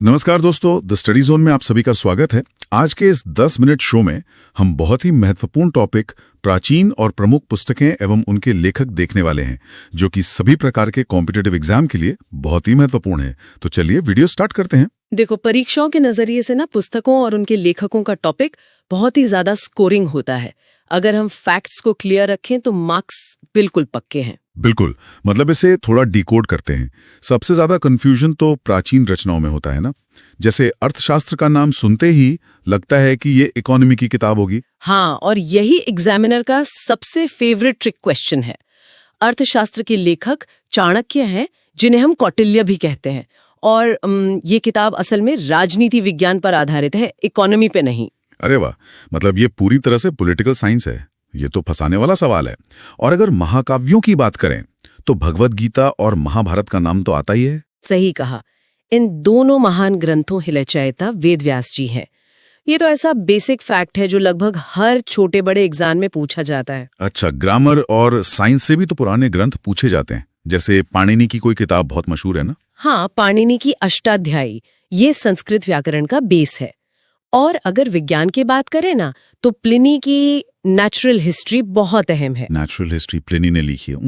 नमस्कार दोस्तों, the study zone में आप सभी का स्वागत है। आज के इस 10 मिनट शो में हम बहुत ही महत्वपूर्ण टॉपिक प्राचीन और प्रमुख पुस्तकें एवं उनके लेखक देखने वाले हैं, जो कि सभी प्रकार के कॉम्पिटिटिव एग्जाम के लिए बहुत ही महत्वपूर्ण है। तो चलिए वीडियो स्टार्ट करते हैं। देखो, परीक्षाओं के नजरिए से ना पुस्तकों और उनके लेखकों का टॉपिक बहुत ही ज्यादा स्कोरिंग होता है। अगर हम फैक्ट्स को क्लियर रखें तो मार्क्स बिल्कुल पक्के हैं। बिल्कुल, मतलब इसे थोड़ा डिकोड करते हैं। सबसे ज्यादा कंफ्यूजन तो प्राचीन रचनाओं में होता है ना। जैसे अर्थशास्त्र का नाम सुनते ही लगता है कि ये इकोनॉमी की किताब होगी। हाँ, और यही एग्जामिनर का सबसे फेवरेट ट्रिक क्वेश्चन है। अर्थशास्त्र के लेखक चाणक्य हैं, जिन्हें हम कौटिल्य भी कहते हैं, और ये किताब असल में राजनीति विज्ञान पर आधारित है, इकोनॉमी पे नहीं। अरे वाह, मतलब ये पूरी तरह से पॉलिटिकल साइंस है। ये तो फंसाने वाला सवाल है। और अगर महाकाव्यों की बात करें तो भगवद गीता और महाभारत का नाम तो आता ही है। सही कहा। इन दोनों महान ग्रंथों हिलचयिता वेद व्यास जी हैं। ये तो ऐसा बेसिक फैक्ट है जो लगभग हर छोटे बड़े एग्जाम में पूछा जाता है। अच्छा, ग्रामर और साइंस से भी तो पुराने ग्रंथ पूछे जाते हैं। जैसे पाणिनि की कोई किताब बहुत मशहूर है ना। हाँ, पाणिनि की अष्टाध्यायी, ये संस्कृत व्याकरण का बेस है। और अगर विज्ञान की बात करें ना, तो प्लिनी की नेचुरल हिस्ट्री बहुत अहम है। नेचुरल हिस्ट्री प्लिनी ने लिखी है।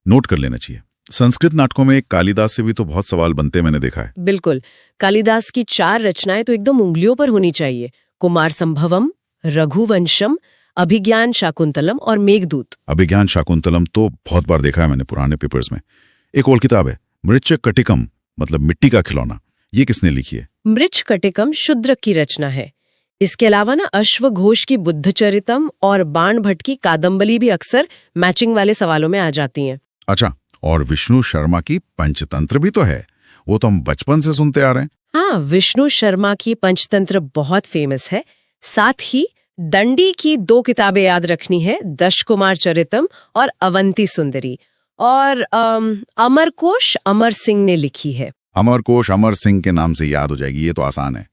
नोट कर लेना चाहिए। संस्कृत नाटकों में कालिदास से भी तो बहुत सवाल बनते मैंने देखा है। बिल्कुल, कालिदास की 4 रचनाएं तो एकदम उंगलियों पर होनी चाहिए। कुमार संभवम, रघुवंशम, अभिज्ञान शाकुंतलम और मेघदूत। अभिज्ञान शाकुंतलम तो बहुत बार देखा है मैंने पुराने पेपर्स में। एक और किताब है मृच्छकटिकम, मतलब मिट्टी का खिलौना। ये किसने लिखी है? मृच्छकटिकम शूद्रक की रचना है। इसके अलावा ना अश्वघोष की बुद्धचरितम और बाण भट्ट की कादम्बली भी अक्सर मैचिंग वाले सवालों में आ जाती हैं। अच्छा, और विष्णु शर्मा की पंचतंत्र भी तो है। वो तो हम बचपन से सुनते आ रहे हैं। हाँ, विष्णु शर्मा की पंचतंत्र बहुत फेमस है। साथ ही दंडी की 2 किताबें याद रखनी है, दशकुमार चरितम और अवंती सुंदरी। और अमरकोश अमर सिंह ने लिखी है। अमरकोश अमर सिंह के नाम से याद हो जाएगी, ये तो आसान है।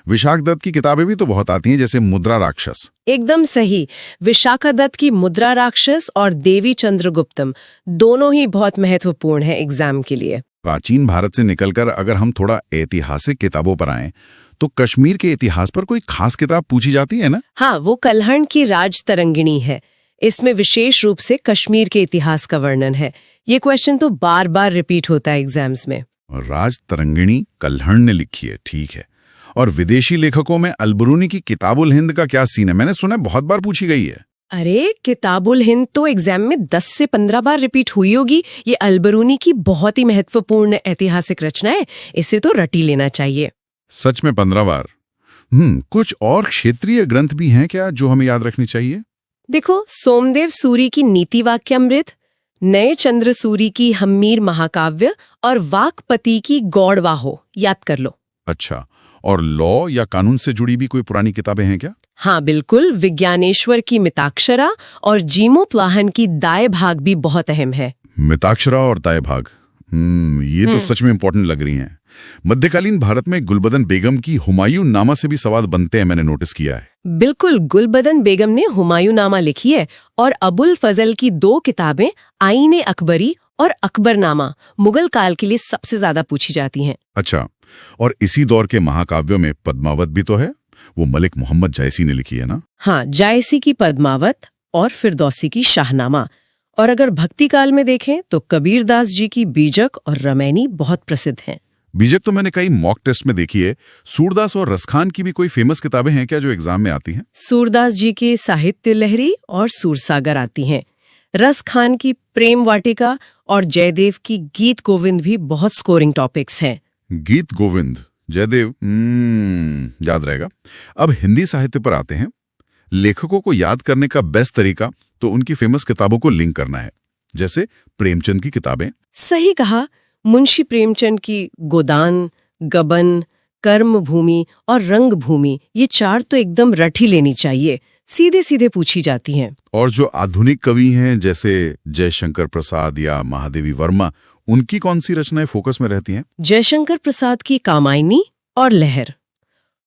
विशाख दत्त की किताबें भी तो बहुत आती हैं, जैसे मुद्रा राक्षस। एकदम सही। विशाखा दत्त की मुद्रा राक्षस और देवी चंद्रगुप्तम दोनों ही बहुत महत्वपूर्ण है एग्जाम के लिए। प्राचीन भारत से निकलकर अगर हम थोड़ा ऐतिहासिक किताबों पर आएं, तो कश्मीर के इतिहास पर कोई खास किताब पूछी जाती है ना। हाँ, वो कल्हण की राज तरंगिणी है। इसमें विशेष रूप से कश्मीर के इतिहास का वर्णन है। ये क्वेश्चन तो बार बार रिपीट होता है एग्जाम्स में। राज तरंगिणी कल्हण ने लिखी है, ठीक है। और विदेशी लेखकों में अलबरूनी की किताबुल हिंद का क्या सीन है? मैंने सुना है बहुत बार पूछी गई है। अरे, किताबुल हिंद तो एग्जाम में 10 से 15 बार रिपीट हुई होगी। ये अलबरूनी की बहुत ही महत्वपूर्ण ऐतिहासिक रचना है। इसे तो रटी लेना चाहिए। सच में 15 बार? कुछ और क्षेत्रीय ग्रंथ भी हैं क्या जो हमें याद रखनी चाहिए? देखो, सोमदेव सूरी की नीति वाक्यामृत, नए चंद्र सूरी की हम्मीर महाकाव्य और वाकपति की गौड़वाहो याद कर लो। अच्छा, और लॉ या कानून से जुड़ी भी कोई पुरानी किताबें हैं क्या? हाँ बिल्कुल, विज्ञानेश्वर की मिताक्षरा और जीमो प्लाहन की दाय भाग भी बहुत अहम है। मिताक्षरा और दाय भाग, ये तो सच में इंपॉर्टेंट लग रही हैं। मध्यकालीन भारत में गुलबदन बेगम की हुमायूं नामा से भी सवाल बनते हैं, मैंने नोटिस किया है। बिल्कुल, गुलबदन बेगम ने हुमायूं नामा लिखी है, और अबुल फजल की 2 किताबें आईने अकबरी और अकबरनामा मुगल काल के लिए सबसे ज्यादा पूछी जाती हैं। अच्छा, और इसी दौर के महाकाव्यों में पद्मावत भी तो है। वो मलिक मोहम्मद जायसी ने लिखी है ना। हाँ, जायसी की पद्मावत और फिरदौसी की शाहनामा। और अगर भक्ति काल में देखें तो कबीरदास जी की बीजक और रमैनी बहुत प्रसिद्ध हैं। बीजक तो मैंने कई मॉक टेस्ट में देखी है। सूरदास और रसखान की भी कोई फेमस किताबें हैं क्या जो एग्जाम में आती हैं? सूरदास जी की साहित्य लहरी और सूरसागर आती हैं। रसखान की प्रेम वाटिका और जयदेव की गीत गोविंद भी बहुत स्कोरिंग टॉपिक्स हैं। गीत गोविंद, जयदेव, याद रहेगा। अब हिंदी साहित्य पर आते हैं। लेखकों को याद करने का बेस्ट तरीका तो उनकी फेमस किताबों को लिंक करना है। जैसे प्रेमचंद की किताबें। सही कहा। मुंशी प्रेमचंद की गोदान, गबन, कर्म भूमि और रंग भूमि, ये 4 तो एकदम रट ही लेनी चाहिए, सीधे सीधे पूछी जाती हैं। और जो आधुनिक कवि हैं जैसे जयशंकर प्रसाद या महादेवी वर्मा, उनकी कौन सी रचनाएं फोकस में रहती हैं? जयशंकर प्रसाद की कामायनी और लहर।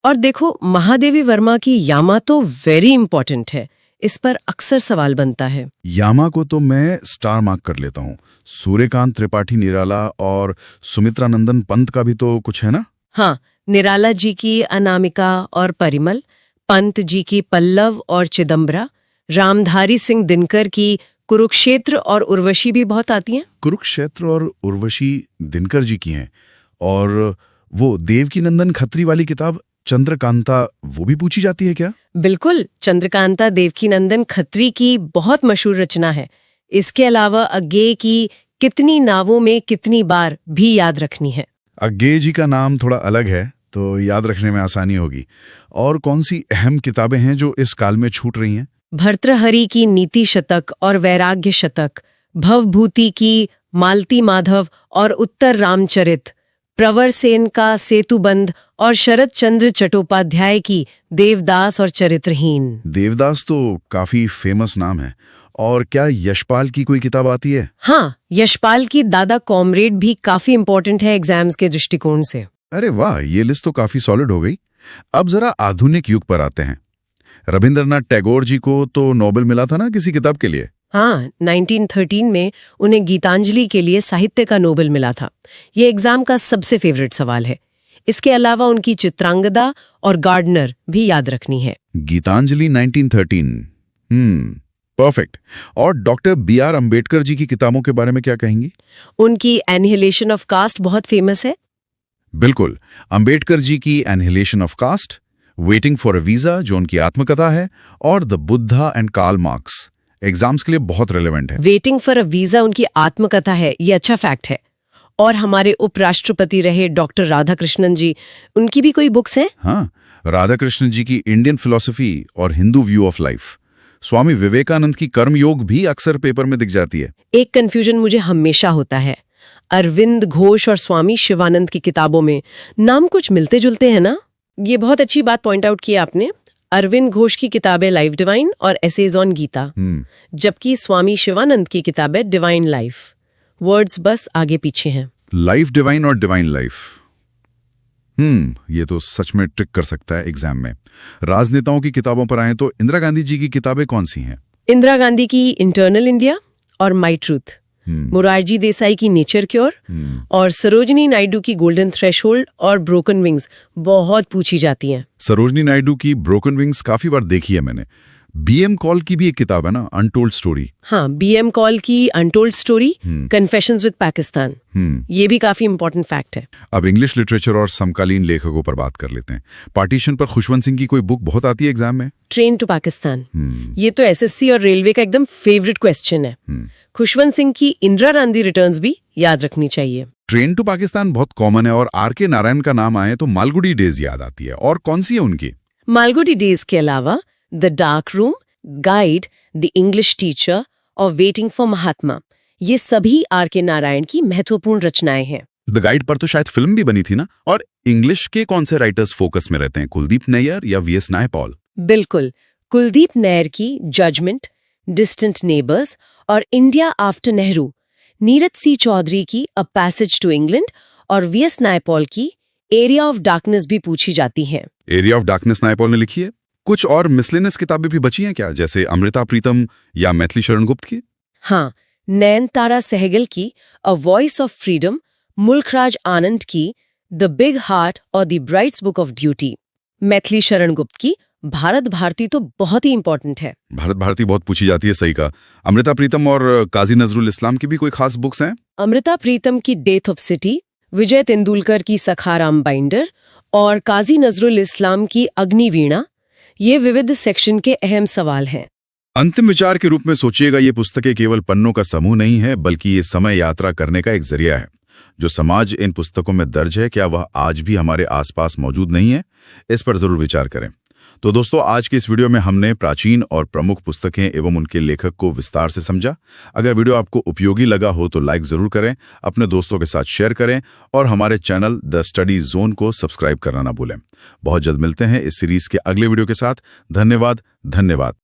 और देखो, महादेवी वर्मा की यामा तो वेरी इंपॉर्टेंट है। इस पर अक्सर सवाल बनता है। यामा को तो मैं स्टार मार्क कर लेता हूँ। सूर्यकांत त्रिपाठी निराला और सुमित्रानंदन पंत का भी तो कुछ है ना। हाँ, निराला जी की अनामिका और परिमल, पंत जी की पल्लव और चिदम्बरा, रामधारी सिंह दिनकर की कुरुक्षेत्र और उर्वशी भी बहुत आती हैं। कुरुक्षेत्र और उर्वशी दिनकर जी की हैं। और वो देवकीनंदन खत्री वाली किताब चंद्रकांता, वो भी पूछी जाती है क्या? बिल्कुल, चंद्रकांता देवकीनंदन खत्री की बहुत मशहूर रचना है। इसके अलावा अज्ञेय की कितनी नावों में कितनी बार भी याद रखनी है। अज्ञेय जी का नाम थोड़ा अलग है, तो याद रखने में आसानी होगी। और कौन सी अहम किताबें हैं जो इस काल में छूट रही हैं? भर्तृहरि की नीति शतक और वैराग्य शतक, भवभूति की मालती माधव और उत्तर रामचरित, प्रवर सेन का सेतुबंध और शरद चंद्र चट्टोपाध्याय की देवदास और चरित्रहीन। देवदास तो काफी फेमस नाम है। और क्या यशपाल की कोई किताब आती है? हाँ, यशपाल की दादा कॉमरेड भी काफी इंपॉर्टेंट है एग्जाम्स के दृष्टिकोण से। अरे वाह, ये लिस्ट तो काफी सॉलिड हो गई। अब जरा आधुनिक युग पर आते हैं। रविंद्रनाथ टैगोर जी को तो नोबेल मिला था ना किसी किताब के लिए? हाँ, 1913 में उन्हें गीतांजलि के लिए साहित्य का नोबेल मिला था। ये एग्जाम का सबसे फेवरेट सवाल है। इसके अलावा उनकी चित्रांगदा और गार्डनर भी याद रखनी है। गीतांजलि 1913। परफेक्ट। और डॉक्टर B.R. अंबेडकर जी की किताबों के बारे में क्या कहेंगी? उनकी एनिहिलेशन ऑफ कास्ट बहुत फेमस है। बिल्कुल, अंबेडकर जी की annihilation of caste, waiting for a visa जो उनकी आत्मकथा है, और the Buddha and Karl Marx exams के लिए बहुत रेलेवेंट है। वेटिंग फॉर अ वीजा उनकी आत्मकथा है, ये अच्छा फैक्ट है। और हमारे उपराष्ट्रपति रहे डॉक्टर राधाकृष्णन जी, उनकी भी कोई बुक्स हैं? हाँ, राधाकृष्णन जी की इंडियन फिलॉसफी और Hindu view of life, Swami Vivekananda की कर्मयोग भी अक्सर पेपर में दिख जाती है। एक कंफ्यूजन मुझे हमेशा होता है, अरविंद घोष और स्वामी शिवानंद की किताबों में नाम कुछ मिलते जुलते हैं ना? ये बहुत अच्छी बात पॉइंट आउट की आपने। अरविंद घोष की किताब है लाइफ डिवाइन और एसेज ऑन गीता, जबकि स्वामी शिवानंद की किताब है डिवाइन लाइफ। वर्ड्स बस आगे पीछे हैं। लाइफ डिवाइन और डिवाइन लाइफ, ये तो सच में ट्रिक कर सकता है एग्जाम में। राजनेताओं की किताबों पर आए तो इंदिरा गांधी जी की किताबें कौन सी हैं? इंदिरा गांधी की इंटरनल इंडिया और माई ट्रूथ, मोरारजी देसाई की नेचर क्योर और सरोजनी नायडू की गोल्डन थ्रेशोल्ड और ब्रोकन विंग्स बहुत पूछी जाती हैं। सरोजनी नायडू की ब्रोकन विंग्स काफी बार देखी है मैंने। B.M. कॉल की भी एक किताब है ना, अनटोल्ड स्टोरी। हाँ, B.M. कॉल की untold story, confessions with Pakistan, ये भी काफी इंपॉर्टेंट फैक्ट है। अब इंग्लिश लिटरेचर और समकालीन लेखकों पर बात कर लेते हैं। पार्टीशन पर खुशवंत सिंह की कोई बुक बहुत आती है एग्जाम में? ट्रेन टू पाकिस्तान, ये तो SSC और रेलवे का एकदम फेवरेट क्वेश्चन है। खुशवंत सिंह की इंदिरा गांधी रिटर्न्स भी याद रखनी चाहिए। ट्रेन टू पाकिस्तान बहुत कॉमन है। और R.K. नारायण का नाम आए तो मालगुडी डेज याद आती है। और कौन सी है उनकी? मालगुडी डेज के अलावा the dark room, guide, the English teacher और वेटिंग फॉर महात्मा, ये सभी R.K. नारायण की महत्वपूर्ण रचनाएं हैं। द गाइड पर तो शायद फिल्म भी बनी थी ना। और इंग्लिश के कौन से राइटर्स फोकस में रहते हैं, कुलदीप नैयर या V.S. नायपॉल? बिल्कुल, कुलदीप नैयर की जजमेंट, डिस्टेंट नेबर्स और इंडिया आफ्टर नेहरू, नीरज सी चौधरी की अ पैसेज टू इंग्लैंड और V.S. नायपॉल की एरिया ऑफ डार्कनेस भी पूछी जाती हैं। एरिया ऑफ डार्कनेस नायपॉल ने लिखी है। कुछ और मिसलेनियस किताबें भी बची हैं क्या, जैसे अमृता प्रीतम या मैथिली शरण गुप्त की? हाँ, नयनतारा सहगल की a voice of freedom, Mulkraj Anand की द बिग हार्ट और the bride's book of duty, Maithili Sharan Gupt की भारत भारती तो बहुत ही इंपॉर्टेंट है। भारत भारती बहुत पूछी जाती है, सही कहा। अमृता प्रीतम और काजी नजरुल इस्लाम की भी कोई खास बुक्स हैं? अमृता प्रीतम की डेथ ऑफ सिटी, विजय तेंदुलकर की सखाराम बाइंडर और काजी नजरुल इस्लाम की अग्निवीणा, ये विविध सेक्शन के अहम सवाल हैं। अंतिम विचार के रूप में सोचिएगा, ये पुस्तकें केवल पन्नों का समूह नहीं है, बल्कि ये समय यात्रा करने का एक जरिया है। जो समाज इन पुस्तकों में दर्ज है, क्या वह आज भी हमारे आसपास मौजूद नहीं है? इस पर जरूर विचार करें। तो दोस्तों, आज के इस वीडियो में हमने प्राचीन और प्रमुख पुस्तकें एवं उनके लेखक को विस्तार से समझा। अगर वीडियो आपको उपयोगी लगा हो तो लाइक जरूर करें, अपने दोस्तों के साथ शेयर करें और हमारे चैनल द स्टडी जोन को सब्सक्राइब करना ना भूलें। बहुत जल्द मिलते हैं इस सीरीज के अगले वीडियो के साथ। धन्यवाद।